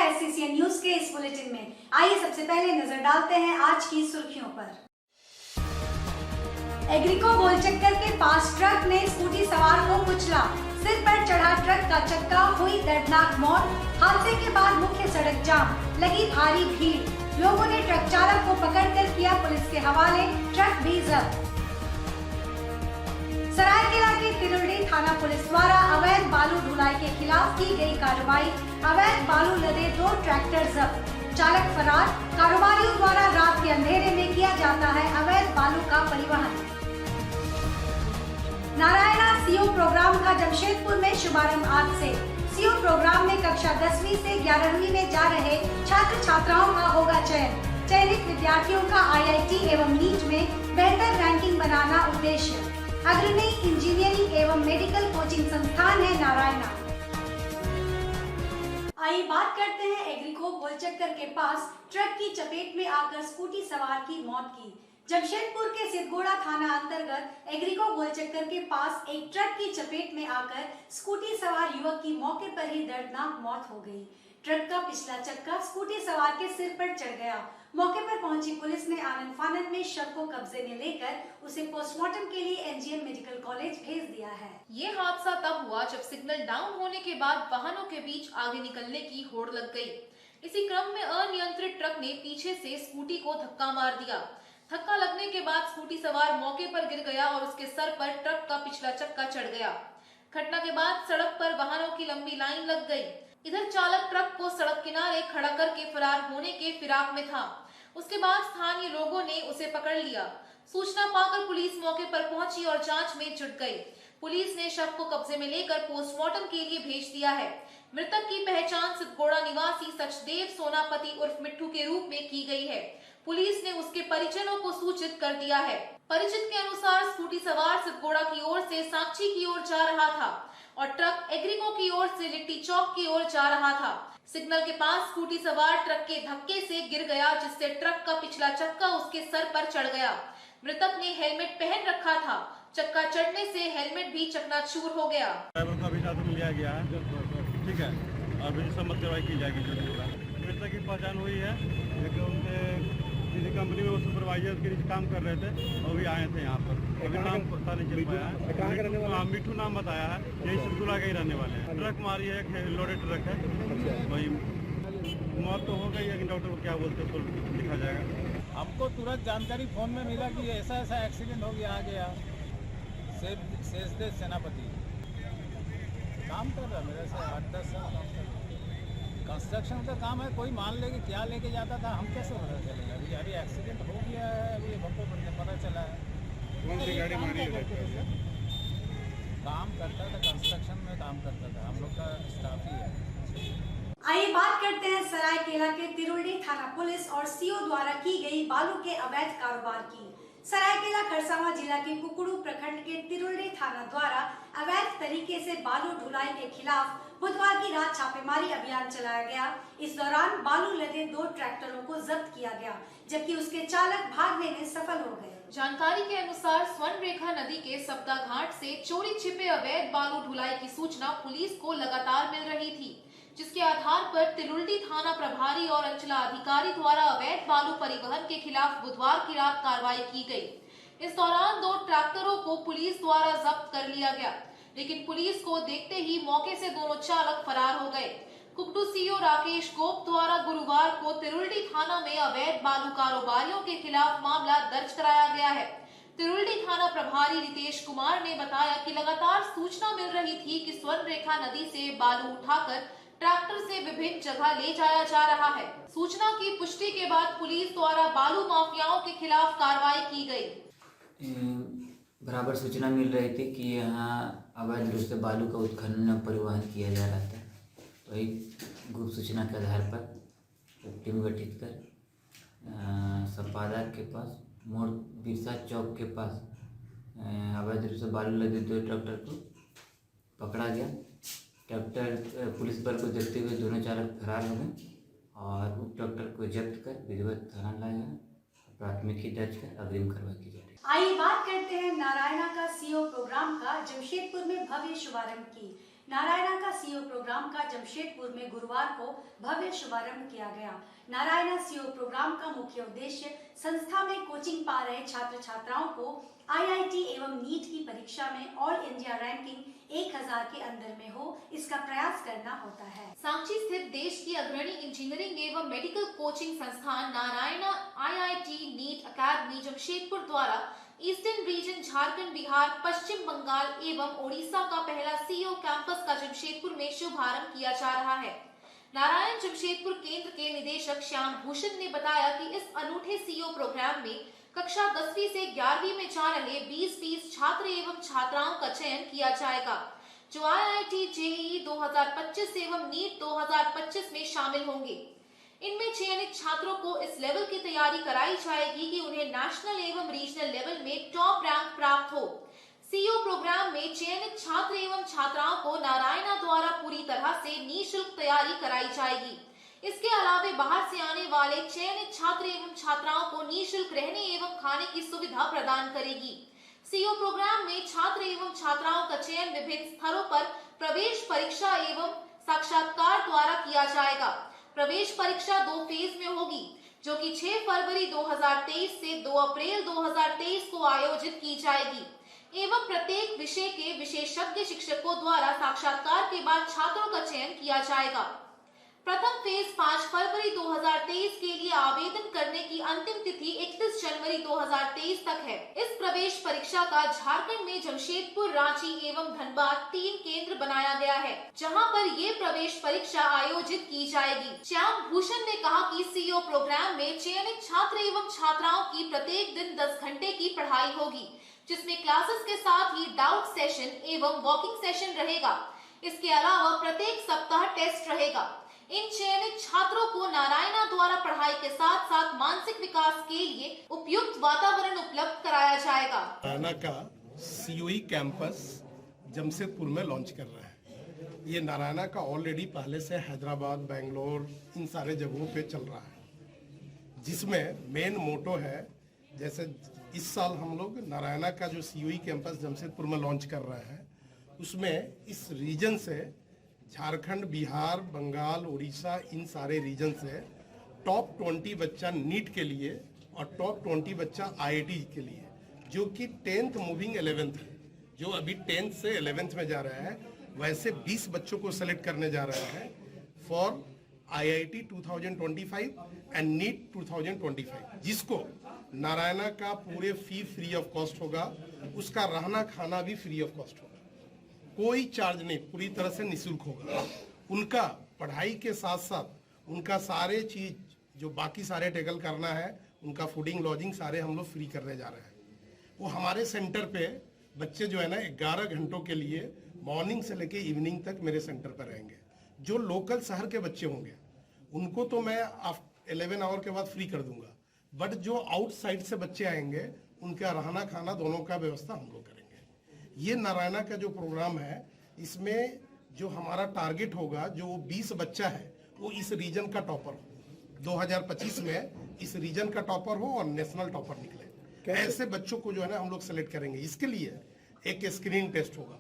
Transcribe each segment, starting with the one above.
एससीसीएन news के इस bulletin में। आइए सबसे पहले नजर डालते हैं आज की सुर्खियों पर। एग्रीको गोलचक्कर के पास ट्रक ने स्कूटी सवार को कुचला, सिर पर चढ़ा ट्रक का चक्का, हुई दर्दनाक मौत। हादसे के बाद मुख्य सड़क जाम, लगी भारी भीड़। लोगों ने ट्रक चालक को पकड़कर किया पुलिस के हवाले, ट्रक भी जब्त। सरायकेला के तिरुल्डी थाना पुलिस द्वारा अवैध बालू ढुलाई के खिलाफ की गई कार्रवाई। अवैध बालू लदे 2 ट्रैक्टर जब्त, चालक फरार। कारोबारियों द्वारा रात के अंधेरे में किया जाता है अवैध बालू का परिवहन। नारायणा सीओ प्रोग्राम का जमशेदपुर में शुभारंभ आज से। सीओ प्रोग्राम में कक्षा 10वीं से 11वीं में जा रहे छात्र छात्राओं का होगा चयन। चयनित विद्यार्थियों का आईआईटी एवं नीट में बेहतर रैंकिंग बनाना उद्देश्य। अग्रणी इंजीनियरिंग एवं मेडिकल कोचिंग संस्थान है नारायणा। आइए बात करते हैं एग्रीको गोलचक्कर के पास ट्रक की चपेट में आकर स्कूटी सवार की मौत की। जमशेदपुर के सिद्धगोड़ा थाना अंतर्गत एग्रीको गोलचक्कर के पास एक ट्रक की चपेट में आकर स्कूटी सवार युवक की मौके पर ही दर्दनाक मौत हो गई। ट्रक का पिछला चक्का स्कूटी सवार के सिर पर चढ़ गया। मौके पर पहुंची पुलिस ने आनन फानन में शव को कब्जे में लेकर उसे पोस्टमार्टम के लिए एमजीएम मेडिकल कॉलेज भेज दिया है। ये हादसा तब हुआ जब सिग्नल डाउन होने के बाद वाहनों के बीच आगे निकलने की होड़ लग गई। इसी क्रम में अनियंत्रित ट्रक ने पीछे से स्कूटी को धक्का मार दिया। धक्का लगने के बाद स्कूटी सवार मौके पर गिर गया और उसके सर पर ट्रक का पिछला चक्का चढ़ गया। घटना के बाद सड़क पर वाहनों की लंबी लाइन लग गई। इधर चालक ट्रक को सड़क किनारे खड़ा करके फरार होने के फिराक में था। उसके बाद स्थानीय लोगों ने उसे पकड़ लिया। सूचना पाकर पुलिस मौके पर पहुंची और जांच में जुट गई। पुलिस ने शव को कब्जे में लेकर पोस्टमार्टम के लिए भेज दिया है। मृतक की पहचान सिद्धगोड़ा निवासी सचदेव सोनापति उर्फ मिट्ठू के रूप में की गई है। पुलिस ने उसके परिजनों को सूचित कर दिया है। परिचित के अनुसार स्कूटी सवार सिद्धगोड़ा की ओर से साक्षी की ओर जा रहा था और ट्रक एग्रीको की ओर से लिट्टी चौक की ओर जा रहा था। सिग्नल के पास स्कूटी सवार ट्रक के धक्के से गिर गया, जिससे ट्रक का पिछला चक्का उसके सर पर चढ़ गया। मृतक ने हेलमेट पहन रखा था। चक्का चढ़ने से हेलमेट भी चकनाचूर हो गया। ड्राइवर का भी साथ में लिया गया है, ठीक है, और भी सम्मत कार्रवाई की जाएगी। मृतक की पहचान हुई है, लेकिन उनके किसी कंपनी में वो सुपरवाइजर के नीचे काम कर रहे थे, वो भी आए थे यहाँ पर। अभी नाम पता नहीं चल पाया है। मिट्ठू नाम बताया है, यही सिद्धगोड़ा के ही रहने वाले हैं। ट्रक मारी है, एक लोडेड ट्रक है, वही मौत तो हो गई है। डॉक्टर को क्या बोलते हैं तो लिखा जाएगा। हमको तुरंत जानकारी फोन में मिला कि ऐसा ऐसा एक्सीडेंट हो गया। आ गया शेषदेव सेनापति काम कर रहा, मेरे से 8-10 साल काम कर रहा। कंस्ट्रक्शन का काम है, कोई मान ले कि क्या लेके जाता था, हम कैसे पता चलेगा। अभी एक्सीडेंट हो गया है, अभी हमको पता चला है। कौन सी गाड़ी मारी है? काम करता था, कंस्ट्रक्शन में काम करता था, हम लोग का स्टाफ ही है। आइए बात करते हैं सरायकेला के तिरुल्डी थाना पुलिस और सीओ द्वारा की गई बालू के अवैध कारोबार की। सरायकेला खरसावां जिला के कुकुड़ू प्रखंड के तिरुल्डी थाना द्वारा अवैध तरीके से बालू ढुलाई के खिलाफ बुधवार की रात छापेमारी अभियान चलाया गया। इस दौरान बालू लदे 2 ट्रैक्टरों को जब्त किया गया, जबकि उसके चालक भागने में सफल हो गए। जानकारी के अनुसार स्वर्ण रेखा नदी के सब्दा घाट से चोरी छिपे अवैध बालू ढुलाई की सूचना पुलिस को लगातार मिल रही थी, जिसके आधार पर तिरुल्डी थाना प्रभारी और अंचलाधिकारी द्वारा अवैध बालू परिवहन के खिलाफ बुधवार की रात कार्रवाई की गई। इस दौरान 2 ट्रैक्टरों को पुलिस द्वारा जब्त कर लिया गया, लेकिन पुलिस को देखते ही मौके से दोनों चालक फरार हो गए। कुकटू सीओ राकेश गोप द्वारा गुरुवार को तिरुल्डी थाना में अवैध बालू कारोबारियों के खिलाफ मामला दर्ज कराया गया है। तिरुल्डी थाना प्रभारी रितेश कुमार ने बताया कि लगातार सूचना मिल रही थी कि स्वर्ण रेखा नदी से बालू उठाकर ट्रैक्टर से विभिन्न जगह ले जाया जा रहा है। सूचना की पुष्टि के बाद पुलिस द्वारा बालू माफियाओं के खिलाफ कार्रवाई की गई। बराबर सूचना मिल रही थी कि यहाँ अवैध रूप से बालू का उत्खनन और परिवहन किया जा रहा था। वही गुप्त सूचना के आधार पर टीम गठित कर सपादा के पास मोड़ बिरसा चौक के पास अवैध रूप से बालू लदे 2 ट्रैक्टर को पकड़ा गया। ट्रैक्टर पुलिस बल को देखते हुए दोनों चालक फरार हो गए और उस ट्रैक्टर को जब्त कर विधिवत थाना लाया, प्राथमिकी दर्ज कर अग्रिम कार्रवाई की जा रही है। आइए बात करते हैं नारायणा का सीओ प्रोग्राम का जमशेदपुर में भव्य शुभारंभ की। नारायणा का सीओ प्रोग्राम का जमशेदपुर में गुरुवार को भव्य शुभारंभ किया गया। नारायणा सीओ प्रोग्राम का मुख्य उद्देश्य संस्था में कोचिंग पा रहे छात्र छात्राओं को आईआईटी एवं नीट की परीक्षा में ऑल इंडिया रैंकिंग 1000 के अंदर में हो, इसका प्रयास करना होता है। सांची स्थित देश की अग्रणी इंजीनियरिंग एवं मेडिकल कोचिंग संस्थान नारायणा आईआईटी नीट अकादमी जमशेदपुर द्वारा ईस्टर्न रीजन झारखंड, बिहार, पश्चिम बंगाल एवं ओडिशा का पहला सीओ कैंपस का जमशेदपुर में शुभारंभ किया जा रहा है। नारायण जमशेदपुर केंद्र के निदेशक श्याम भूषण ने बताया कि इस अनूठे सीओ प्रोग्राम में कक्षा 10वीं से 11वीं में जा रहे 20 छात्र एवं छात्राओं का चयन किया जाएगा, जो आईआईटी जेईई 2025 एवं नीट 2025 में शामिल होंगे। इनमें चयनित छात्रों को इस लेवल की तैयारी कराई जाएगी कि उन्हें नेशनल एवं रीजनल लेवल में टॉप रैंक प्राप्त हो। सीओ प्रोग्राम में चयनित छात्र एवं छात्राओं को नारायणा द्वारा पूरी तरह से निःशुल्क तैयारी कराई जाएगी। इसके अलावा बाहर से आने वाले चयनित छात्र एवं छात्राओं को निःशुल्क रहने एवं खाने की सुविधा प्रदान करेगी। सीओ प्रोग्राम में छात्र एवं छात्राओं का चयन विभिन्न स्थलों पर प्रवेश परीक्षा एवं साक्षात्कार द्वारा किया जाएगा। प्रवेश परीक्षा 2 फेज में होगी, जो कि 6 फरवरी 2023 से 2 अप्रैल 2023 को आयोजित की जाएगी एवं प्रत्येक विषय के विशेषज्ञ शिक्षकों द्वारा साक्षात्कार के बाद छात्रों का चयन किया जाएगा। प्रथम फेज 5 फरवरी 2023 के लिए आवेदन करने की अंतिम तिथि 31 जनवरी 2023 तक है। इस प्रवेश परीक्षा का झारखंड में जमशेदपुर, रांची एवं धनबाद 3 केंद्र बनाया गया है, जहां पर ये प्रवेश परीक्षा आयोजित की जाएगी। श्याम भूषण ने कहा कि सीओ प्रोग्राम में चयनित छात्र एवं छात्राओं की प्रत्येक दिन 10 घंटे की पढ़ाई होगी, जिसमें क्लासेस के साथ ही डाउट सेशन एवं वॉकिंग सेशन रहेगा। इसके अलावा प्रत्येक सप्ताह टेस्ट रहेगा। इन चयनित छात्रों को नारायणा द्वारा पढ़ाई के साथ साथ मानसिक विकास के लिए उपयुक्त वातावरण उपलब्ध कराया जाएगा। नारायणा का सीओई कैंपस जमशेदपुर में लॉन्च कर रहा है। ये नारायणा का ऑलरेडी पहले से हैदराबाद, बेंगलोर, इन सारे जगहों पे चल रहा है, जिसमें मेन मोटो है, जैसे इस साल हम लोग नारायणा का जो सीओई कैंपस जमशेदपुर में लॉन्च कर रहे हैं, उसमें इस रीजन से झारखंड, बिहार, बंगाल, उड़ीसा, इन सारे रीजन से टॉप 20 बच्चा नीट के लिए और टॉप 20 बच्चा आईआईटी के लिए, जो कि 10th मूविंग 11th है, जो अभी 10th से 11th में जा रहा है, वैसे 20 बच्चों को सेलेक्ट करने जा रहा है फॉर आईआईटी 2025 एंड नीट 2025, जिसको नारायणा का पूरे फी फ्री ऑफ कॉस्ट होगा, उसका रहना खाना भी फ्री ऑफ कॉस्ट होगा, कोई चार्ज नहीं, पूरी तरह से निःशुल्क होगा। उनका पढ़ाई के साथ साथ उनका सारे चीज जो बाकी सारे टेकल करना है, उनका फूडिंग, लॉजिंग सारे हम लोग फ्री करने जा रहे हैं। वो हमारे सेंटर पे बच्चे जो है ना 11 घंटों के लिए मॉर्निंग से लेके इवनिंग तक मेरे सेंटर पर रहेंगे। जो लोकल शहर के बच्चे होंगे उनको तो मैं 11 आवर के बाद फ्री कर दूंगा, बट जो आउटसाइड से बच्चे आएंगे उनका रहना खाना दोनों का व्यवस्था हम लोग करेंगे। ये नारायणा का जो प्रोग्राम है, इसमें जो हमारा टारगेट होगा, जो 20 बच्चा है वो इस रीजन का टॉपर हो, 2025 में इस रीजन का टॉपर हो और नेशनल टॉपर निकले। ऐसे बच्चों को जो है ना हम लोग सेलेक्ट करेंगे। इसके लिए एक स्क्रीनिंग टेस्ट होगा,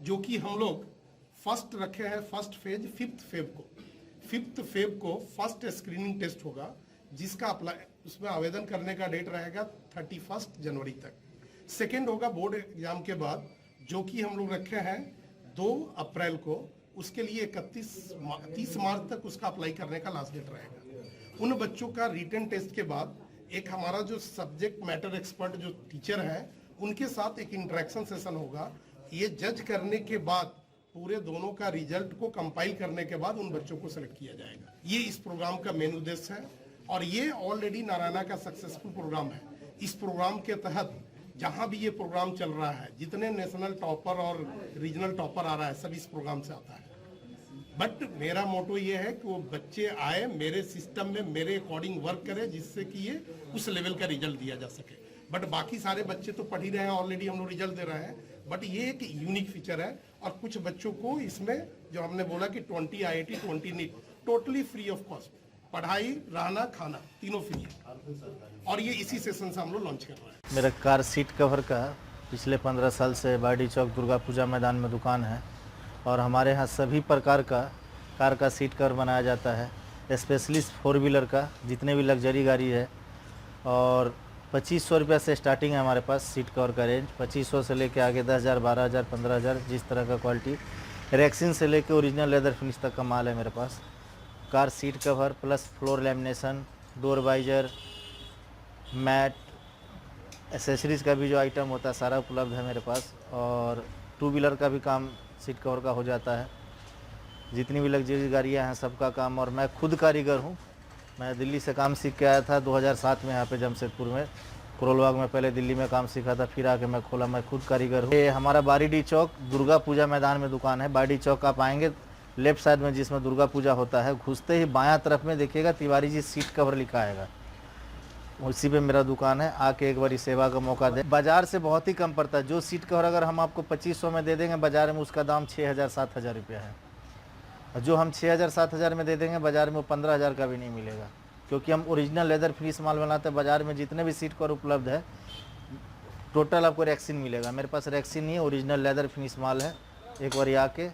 जो कि हम लोग फर्स्ट रखे हैं, फर्स्ट फेज 5th फेब को फर्स्ट स्क्रीनिंग टेस्ट होगा, जिसका अप्लाई उसमें आवेदन करने का डेट रहेगा 31 जनवरी तक। सेकेंड होगा बोर्ड एग्जाम के बाद, जो कि हम लोग रखे हैं 2 अप्रैल को, उसके लिए 30 मार्च तक उसका अप्लाई करने का लास्ट डेट रहेगा। उन बच्चों का रिटन टेस्ट के बाद एक हमारा जो सब्जेक्ट मैटर एक्सपर्ट जो टीचर है, उनके साथ एक इंटरेक्शन सेशन होगा। ये जज करने के बाद पूरे दोनों का रिजल्ट को कंपाइल करने के बाद उन बच्चों को सिलेक्ट किया जाएगा। ये इस प्रोग्राम का मेन उद्देश्य है और ये ऑलरेडी नारायणा का सक्सेसफुल प्रोग्राम है। इस प्रोग्राम के तहत जहां भी ये प्रोग्राम चल रहा है, जितने नेशनल टॉपर और रीजनल टॉपर आ रहा है, सब इस प्रोग्राम से आता है। बट मेरा मोटो ये है कि वो बच्चे आए मेरे सिस्टम में, मेरे अकॉर्डिंग वर्क करे, जिससे कि ये उस लेवल का रिजल्ट दिया जा सके। बट बाकी सारे बच्चे तो पढ़ ही रहे हैं, ऑलरेडी हम लोग रिजल्ट दे रहे हैं, बट ये एक यूनिक फीचर है। और कुछ बच्चों को इसमें जो हमने बोला कि 20 IIT 20 NEET totally free of cost, पढ़ाई, रहना, खाना तीनों फ्री है। और ये इसी सेशन से हम लोग लॉन्च कर रहे हैं। मेरा कार सीट कवर का पिछले 15 साल से बाडी चौक दुर्गा पूजा मैदान में दुकान है और हमारे यहाँ सभी प्रकार का कार का सीट कवर बनाया जाता है, स्पेशली 4 व्हीलर का, जितने भी लग्जरी गाड़ी है। और 2500 रुपये से स्टार्टिंग है हमारे पास सीट कवर का रेंज। 2500 से लेके आगे 10,000, 12,000, 15,000, जिस तरह का क्वालिटी। रेक्सिन से लेके ओरिजिनल लेदर फिनिश तक का माल है मेरे पास। Car seat cover plus floor lamination, door visor, mat, accessories का भी जो आइटम होता है सारा उपलब्ध है मेरे पास। और 2 व्हीलर का भी काम सीट कवर का हो जाता है। जितनी भी लग्जरी गाड़ियाँ हैं सबका काम। और मैं खुद कारीगर हूँ। मैं दिल्ली से काम सीख के आया था 2007 में यहाँ पे जमशेदपुर में, करोलबाग में पहले दिल्ली में काम सीखा था, फिर आके मैं खोला। मैं खुद कारीगर हूँ। ये हमारा बारीडी चौक दुर्गा पूजा मैदान में दुकान है। बारीडी चौक आप आएंगे लेफ्ट साइड में, जिसमें दुर्गा पूजा होता है, घुसते ही बायां तरफ में देखिएगा तिवारी जी सीट कवर लिखा आएगा, उसी पे मेरा दुकान है। आके एक बारी सेवा का मौका दे। बाजार से बहुत ही कम पड़ता है। जो सीट कवर अगर हम आपको 2500 में दे देंगे, बाजार में उसका दाम 6,000 7,000 रुपया है। और जो हम 6,000 7,000 में दे देंगे, बाजार में वो 15,000 का भी नहीं मिलेगा, क्योंकि हम ओरिजिनल लेदर फिनिश माल बनाते हैं। बाजार में जितने भी सीट कवर उपलब्ध है टोटल आपको रेक्सिन मिलेगा। मेरे पास रेक्सिन नहीं है, ओरिजिनल लेदर फिनिश माल है। एक बार आके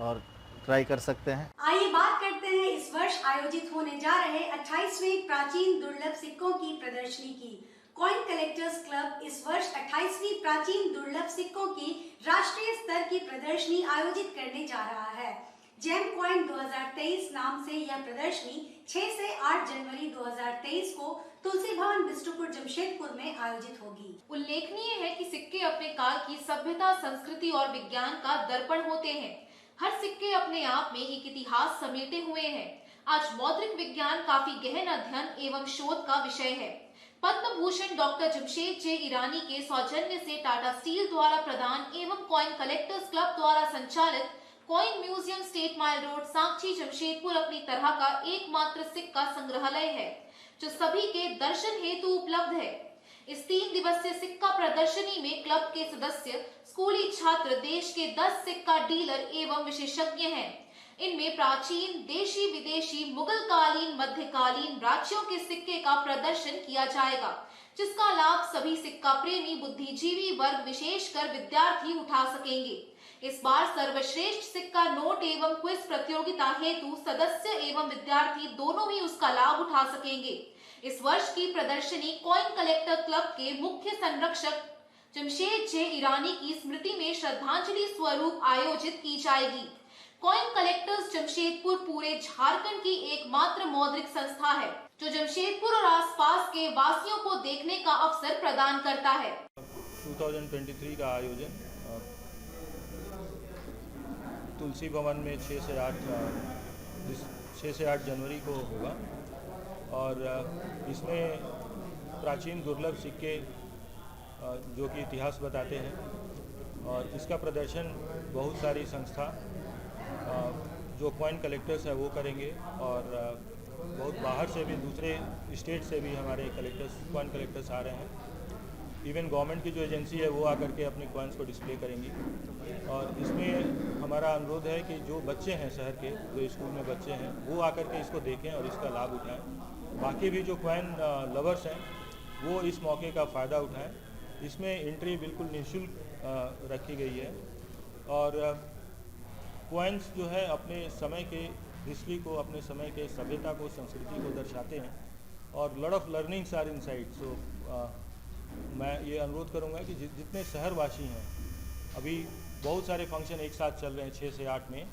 और ट्राई कर सकते हैं। आइए बात करते हैं इस वर्ष आयोजित होने जा रहे 28वें प्राचीन दुर्लभ सिक्कों की प्रदर्शनी की। कॉइन कलेक्टर्स क्लब इस वर्ष 28वीं प्राचीन दुर्लभ सिक्कों की राष्ट्रीय स्तर की प्रदर्शनी आयोजित करने जा रहा है। जेम कॉइन 2023 नाम से यह प्रदर्शनी 6 से 8 जनवरी 2023 को तुलसी भवन बिष्टुपुर जमशेदपुर में आयोजित होगी। उल्लेखनीय है कि सिक्के अपने काल की सभ्यता, संस्कृति और विज्ञान का दर्पण होते हैं। हर सिक्के अपने आप में एक इतिहास समेटे हुए हैं। आज मौद्रिक विज्ञान काफी गहन अध्ययन एवं शोध का विषय है। पद्म भूषण डॉक्टर जमशेद जे ईरानी के सौजन्य से टाटा स्टील द्वारा प्रदान एवं कॉइन कलेक्टर्स क्लब द्वारा संचालित coin museum state mile road Sanchi Jamshedpur अपनी तरह का एकमात्र सिक्का संग्रहालय है, जो सभी के दर्शन हेतु उपलब्ध है। इस 3 दिवसीय सिक्का प्रदर्शनी में क्लब के सदस्य, स्कूली छात्र, देश के 10 सिक्का डीलर एवं विशेषज्ञ हैं। इनमें प्राचीन, देशी, विदेशी, मुगल कालीन, मध्यकालीन राज्यों के सिक्के का प्रदर्शन किया जाएगा, जिसका लाभ सभी सिक्का प्रेमी बुद्धिजीवी वर्ग, विशेषकर विद्यार्थी उठा सकेंगे। इस बार सर्वश्रेष्ठ सिक्का नोट एवं क्विज प्रतियोगिता हेतु सदस्य एवं विद्यार्थी दोनों ही उसका लाभ उठा सकेंगे। इस वर्ष की प्रदर्शनी कॉइन कलेक्टर क्लब के मुख्य संरक्षक जमशेद जे ईरानी की स्मृति में श्रद्धांजलि स्वरूप आयोजित की जाएगी। कॉइन कलेक्टर्स जमशेदपुर पूरे झारखंड की एकमात्र मौद्रिक संस्था है, जो जमशेदपुर और आसपास के वासियों को देखने का अवसर प्रदान करता है। 2023 का आयोजन तुलसी भवन में 6 से 8 जनवरी को होगा और इसमें प्राचीन दुर्लभ सिक्के जो कि इतिहास बताते हैं, और इसका प्रदर्शन बहुत सारी संस्था जो कॉइन कलेक्टर्स है वो करेंगे, और बहुत बाहर से भी, दूसरे स्टेट से भी हमारे कॉइन कलेक्टर्स आ रहे हैं। इवन गवर्नमेंट की जो एजेंसी है वो आकर के अपने कॉइन्स को डिस्प्ले करेंगी। और इसमें हमारा अनुरोध है कि जो बच्चे हैं शहर के, जो स्कूल में बच्चे हैं, वो आकर के इसको देखें और इसका लाभ उठाएं। बाकी भी जो कॉइन लवर्स हैं वो इस मौके का फ़ायदा उठाएं। इसमें एंट्री बिल्कुल निःशुल्क रखी गई है, और कॉइन्स जो है अपने समय के हिस्ट्री को, अपने समय के सभ्यता को, संस्कृति को दर्शाते हैं, और lot of learnings are inside. So मैं ये अनुरोध करूंगा कि जितने शहरवासी हैं, अभी बहुत सारे फंक्शन एक साथ चल रहे हैं 6 से 8 में,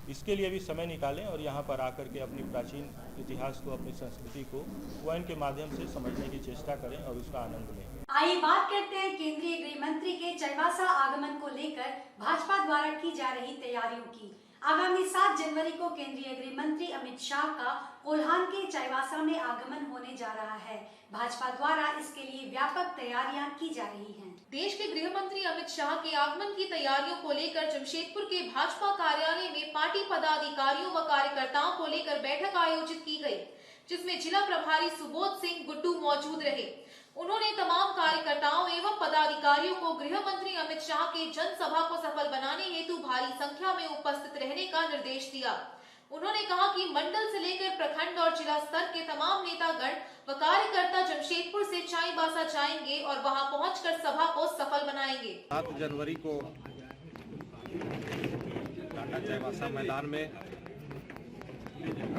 इसके लिए भी समय निकालें और यहाँ पर आकर के अपनी प्राचीन इतिहास को, अपनी संस्कृति को कॉइन के माध्यम से समझने की चेष्टा करें और उसका आनंद लें। आइए बात करते हैं केंद्रीय गृह मंत्री के चाईबासा आगमन को लेकर भाजपा द्वारा की जा रही तैयारियों की। आगामी 7 जनवरी को केंद्रीय गृह मंत्री अमित शाह का कोल्हान के चाईबासा में आगमन होने जा रहा है। भाजपा द्वारा इसके लिए व्यापक तैयारियां की जा रही हैं। देश के गृह मंत्री अमित शाह के आगमन की तैयारियों को लेकर जमशेदपुर के भाजपा कार्यालय में पार्टी पदाधिकारियों व कार्यकर्ताओं को लेकर बैठक आयोजित की गई, जिसमें जिला प्रभारी सुबोध सिंह गुड्डू मौजूद रहे। उन्होंने तमाम कार्यकर्ताओं एवं पदाधिकारियों को गृह मंत्री अमित शाह के जनसभा को सफल बनाने हेतु भारी संख्या में उपस्थित रहने का निर्देश दिया। उन्होंने कहा कि मंडल से लेकर प्रखंड और जिला स्तर के तमाम नेतागण व कार्यकर्ता जमशेदपुर से चाईबासा जाएंगे और वहां पहुंचकर सभा को सफल बनाएंगे। 7 जनवरी को चाईबासा मैदान में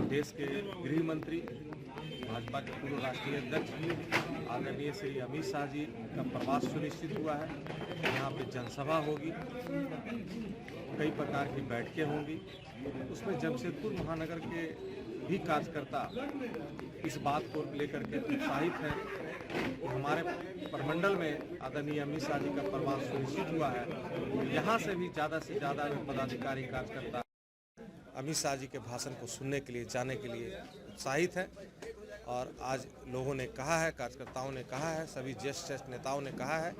देश के गृह मंत्री, भाजपा के पूर्व राष्ट्रीय अध्यक्ष आदरणीय श्री अमित शाह जी का प्रवास सुनिश्चित हुआ है। यहाँ पे जनसभा होगी, कई प्रकार की बैठकें होंगी। उसमें जमशेदपुर महानगर के भी कार्यकर्ता इस बात को लेकर के उत्साहित हैं कि हमारे प्रमंडल में आदरणीय अमित शाह जी का प्रवास सुनिश्चित हुआ है। यहाँ से ज़्यादा पदाधिकारी कार्यकर्ता अमित शाह जी के भाषण को सुनने के लिए, जाने के लिए उत्साहित है। और आज लोगों ने कहा है, कार्यकर्ताओं ने कहा है, सभी ज्येष्ठ नेताओं ने कहा है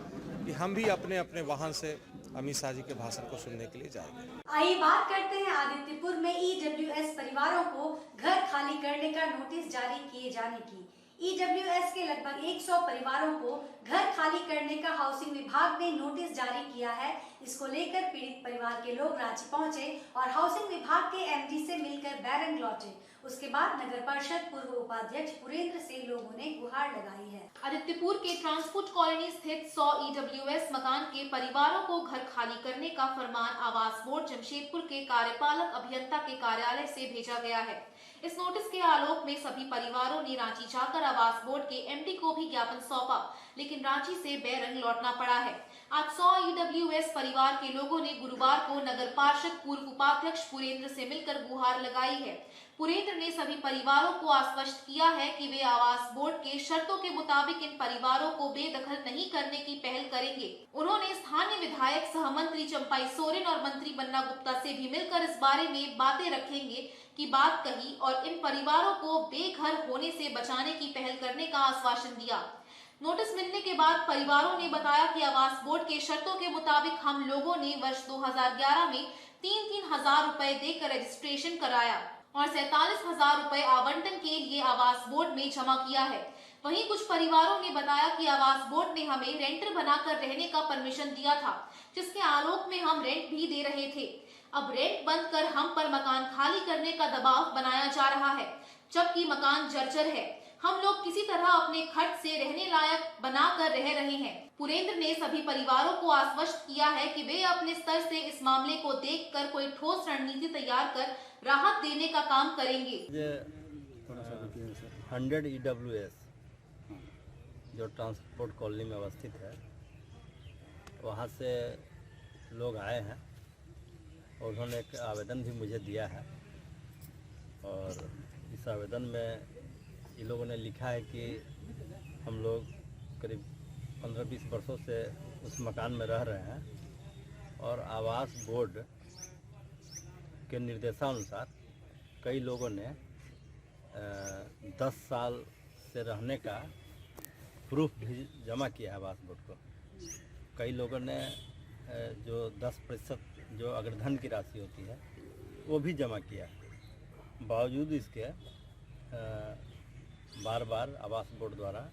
कि हम भी अपने अपने वाहन से अमित शाह जी के भाषण को सुनने के लिए जाएंगे। आइए बात करते हैं आदित्यपुर में EWS परिवारों को घर खाली करने का नोटिस जारी किए जाने की। EWS के लगभग 100 परिवारों को घर खाली करने का हाउसिंग विभाग ने नोटिस जारी किया है। इसको लेकर पीड़ित परिवार के लोग रांची पहुंचे और हाउसिंग विभाग के MD से मिलकर बैरंग लौटे। उसके बाद नगर परिषद पूर्व उपाध्यक्ष पुरेंद्र से लोगों ने गुहार लगाई है। आदित्यपुर के ट्रांसपोर्ट कॉलोनी स्थित 100 EWS मकान के परिवारों को घर खाली करने का फरमान आवास बोर्ड जमशेदपुर के कार्यपालक अभियंता के कार्यालय से भेजा गया है। इस नोटिस के आलोक में सभी परिवारों ने रांची जाकर आवास बोर्ड के MD को भी ज्ञापन सौंपा, लेकिन रांची से बैरंग लौटना पड़ा है। आज 100 EWS परिवार के लोगों ने गुरुवार को नगर पार्षद पूर्व उपाध्यक्ष पुरेंद्र से मिलकर गुहार लगाई है। पुरेंद्र ने सभी परिवारों को आश्वस्त किया है कि वे आवास बोर्ड के शर्तों के मुताबिक इन परिवारों को बेदखल नहीं करने की पहल करेंगे। उन्होंने स्थानीय विधायक सह मंत्री चंपाई सोरेन और मंत्री बन्ना गुप्ता से भी मिलकर इस बारे में बातें रखेंगे की बात कही और इन परिवारों को बेघर होने से बचाने की पहल करने का आश्वासन दिया। नोटिस मिलने के बाद परिवारों ने बताया कि आवास बोर्ड के शर्तों के मुताबिक हम लोगों ने वर्ष 2011 में 3-3 हजार रुपए देकर रजिस्ट्रेशन कराया और 47,000 रुपए आवंटन के लिए आवास बोर्ड में जमा किया है। वहीं कुछ परिवारों ने बताया कि आवास बोर्ड ने हमें रेंटर बनाकर रहने का परमिशन दिया था, जिसके आलोक में हम रेंट भी दे रहे थे। अब रेंट बंद कर हम पर मकान खाली करने का दबाव बनाया जा रहा है, जबकि मकान जर्जर है। हम लोग किसी तरह अपने खर्च से रहने लायक बनाकर रह रहे हैं। पुरेंद्र ने सभी परिवारों को आश्वस्त किया है कि वे अपने स्तर से इस मामले को देखकर कोई ठोस रणनीति तैयार कर राहत देने का काम करेंगे। 100 EWS जो ट्रांसपोर्ट कॉलोनी में अवस्थित है, वहाँ से लोग आए हैं और उन्होंने एक आवेदन भी मुझे दिया है। और इस आवेदन में ये लोगों ने लिखा है कि हम लोग करीब 15-20 वर्षों से उस मकान में रह रहे हैं और आवास बोर्ड के निर्देशानुसार कई लोगों ने 10 साल से रहने का प्रूफ भी जमा किया है आवास बोर्ड को। कई लोगों ने जो 10% जो अग्रधन की राशि होती है वो भी जमा किया है। बावजूद इसके बार बार आवास बोर्ड द्वारा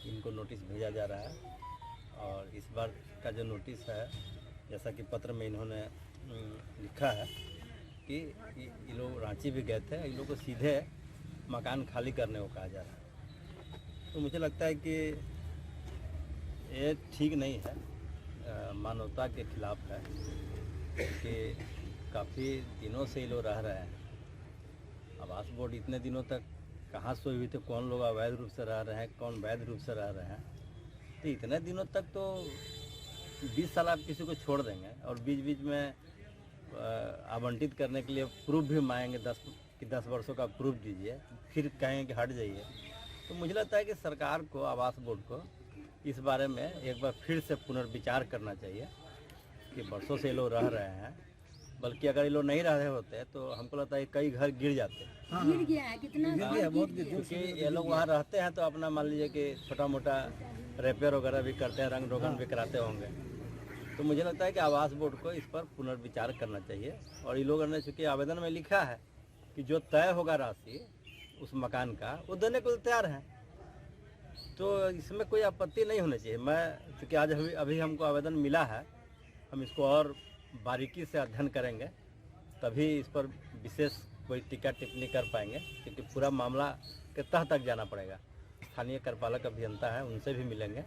इनको नोटिस भेजा जा रहा है। और इस बार का जो नोटिस है, जैसा कि पत्र में इन्होंने लिखा है कि ये लोग रांची भी गए थे, इन लोग को सीधे मकान खाली करने को कहा जा रहा है। तो मुझे लगता है कि ये ठीक नहीं है, मानवता के खिलाफ है कि काफ़ी दिनों से ये लोग रह रहे हैं। आवास बोर्ड इतने दिनों तक कहाँ सोए हुए थे, कौन लोग अवैध रूप से रह रहे हैं, कौन वैध रूप से रह रहे हैं। तो इतने दिनों तक तो 20 साल आप किसी को छोड़ देंगे और बीच बीच में आवंटित करने के लिए प्रूफ भी मांगेंगे 10 वर्षों का प्रूफ दीजिए, फिर कहेंगे कि हट जाइए। तो मुझे लगता है कि सरकार को, आवास बोर्ड को इस बारे में एक बार फिर से पुनर्विचार करना चाहिए कि वर्षों से ये लोग रह रहे हैं, बल्कि अगर ये लोग नहीं रह रहे होते तो हमको लगता है कई घर गिर जाते हैं। गिर गया है, कितना गिर गया, बहुत गिर। क्योंकि ये लोग वहाँ रहते हैं तो अपना मान लीजिए कि छोटा मोटा रिपेयर वगैरह भी करते हैं, रंग रोगन भी कराते होंगे। तो मुझे लगता है कि आवास बोर्ड को इस पर पुनर्विचार करना चाहिए। और ये लोगों ने चूँकि आवेदन में लिखा है कि जो तय होगा राशि उस मकान का, वो देने को तैयार है, तो इसमें कोई आपत्ति नहीं होनी चाहिए। मैं चूँकि आज अभी हमको आवेदन मिला है, हम इसको और बारीकी से अध्ययन करेंगे, तभी इस पर विशेष कोई टीका टिप्पणी कर पाएंगे, क्योंकि पूरा मामला के तह तक जाना पड़ेगा। स्थानीय कार्यपालक अभियंता हैं, उनसे भी मिलेंगे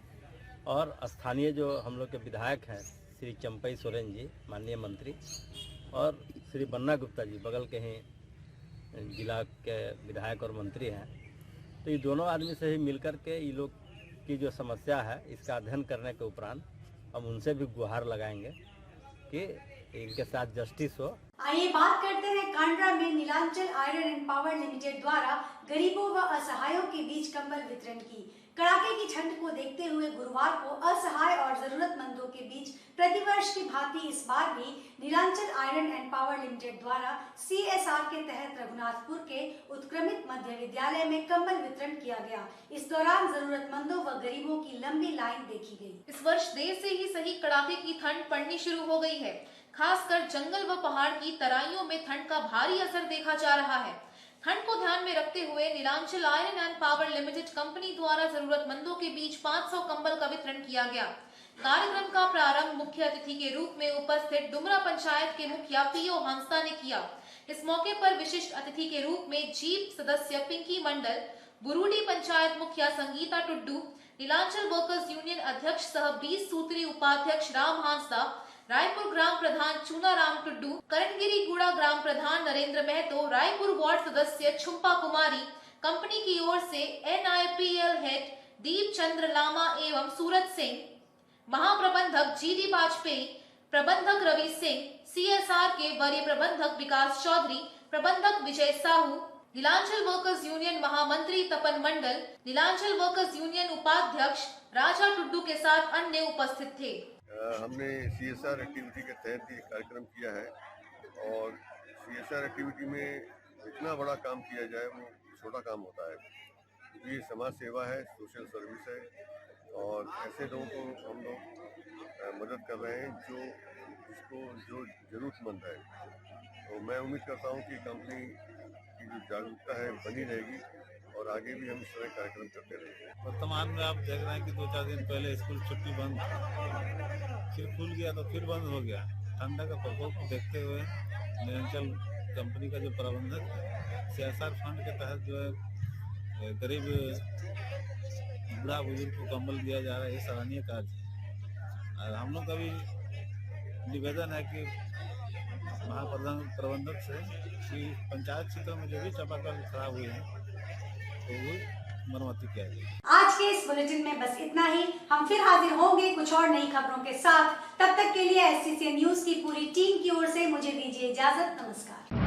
और स्थानीय जो हम लोग के विधायक हैं श्री चंपाई सोरेन जी, माननीय मंत्री, और श्री बन्ना गुप्ता जी बगल के ही जिला के विधायक और मंत्री हैं। तो ये दोनों आदमी से ही मिलकर के ये लोग की जो समस्या है इसका अध्ययन करने के उपरांत हम उनसे भी गुहार लगाएंगे कि इनके साथ जस्टिस हो। आइए बात करते हैं कांड्रा में Neelanchal iron and power limited द्वारा गरीबों व असहायों के बीच कंबल वितरण की। कड़ाके की ठंड को देखते हुए गुरुवार को असहाय और जरूरतमंदों के बीच प्रतिवर्ष की भांति इस बार भी Neelanchal iron and power limited द्वारा CSR के तहत रघुनाथपुर के उत्क्रमित मध्य विद्यालय में कंबल वितरण किया गया। इस दौरान जरूरतमंदों व गरीबों की लंबी लाइन देखी गई। इस वर्ष देर से ही सही कड़ाके की ठंड पड़नी शुरू हो गई है। खासकर जंगल व पहाड़ की तराइयों में ठंड का भारी असर देखा जा रहा है। ठंड को ध्यान में रखते हुए Neelanchal iron and power limited company द्वारा जरूरतमंदों के बीच 500 कंबल का वितरण किया गया। कार्यक्रम का प्रारंभ मुख्य अतिथि के रूप में उपस्थित डुमरा पंचायत के मुखिया पीओ हंसदा ने किया। इस मौके पर विशिष्ट अतिथि के रूप में जीप सदस्य पिंकी मंडल, बुरुडी पंचायत मुखिया संगीता टुड्डू, नीलांचल वर्कर्स यूनियन अध्यक्ष सह 20 सूत्री उपाध्यक्ष राम हांसदा, रायपुर ग्राम प्रधान चूनाराम टुड्डू, करणगिरी गुड़ा ग्राम प्रधान नरेंद्र महतो, रायपुर वार्ड सदस्य छुम्पा कुमारी, कंपनी की ओर से NIPL हेड दीप चंद्र लामा एवं सूरज सिंह, महाप्रबंधक GD वाजपेयी, प्रबंधक रवि सिंह, CSR के वरीय प्रबंधक विकास चौधरी, प्रबंधक विजय साहू, नीलांचल वर्कर्स यूनियन महामंत्री तपन मंडल, नीलांचल वर्कर्स यूनियन उपाध्यक्ष राजा टुड्डू के साथ अन्य उपस्थित थे। हमने CSR एक्टिविटी के तहत ये कार्यक्रम किया है और CSR एक्टिविटी में इतना बड़ा काम किया जाए वो छोटा काम होता है। ये समाज सेवा है, सोशल सर्विस है और ऐसे लोगों को हम लोग मदद कर रहे हैं जो ज़रूरतमंद है। तो मैं उम्मीद करता हूँ कि कंपनी की जो जागरूकता है बनी रहेगी और आगे भी हम इस तरह कार्यक्रम करते रहेंगे। वर्तमान में आप देख रहे हैं कि 2-4 दिन पहले स्कूल छुट्टी बंद फिर खुल गया तो फिर बंद हो गया। ठंडा का प्रकोप को देखते हुए नीलांचल कंपनी का जो प्रबंधक CSR फंड के तहत जो है गरीब बूढ़ा बुजुर्ग को कंबल दिया जा रहा है, ये सराहनीय कार्य। और हम लोग का भी निवेदन है कि महाप्रधान प्रबंधक से कि पंचायत क्षेत्र में जो भी चापाकल खराब हुए हैं तो वो मरम्मती किया जाए। आज के इस बुलेटिन में बस इतना ही। हम फिर हाजिर होंगे कुछ और नई खबरों के साथ। तब तक के लिए SCCN न्यूज की पूरी टीम की ओर से मुझे दीजिए इजाजत। नमस्कार।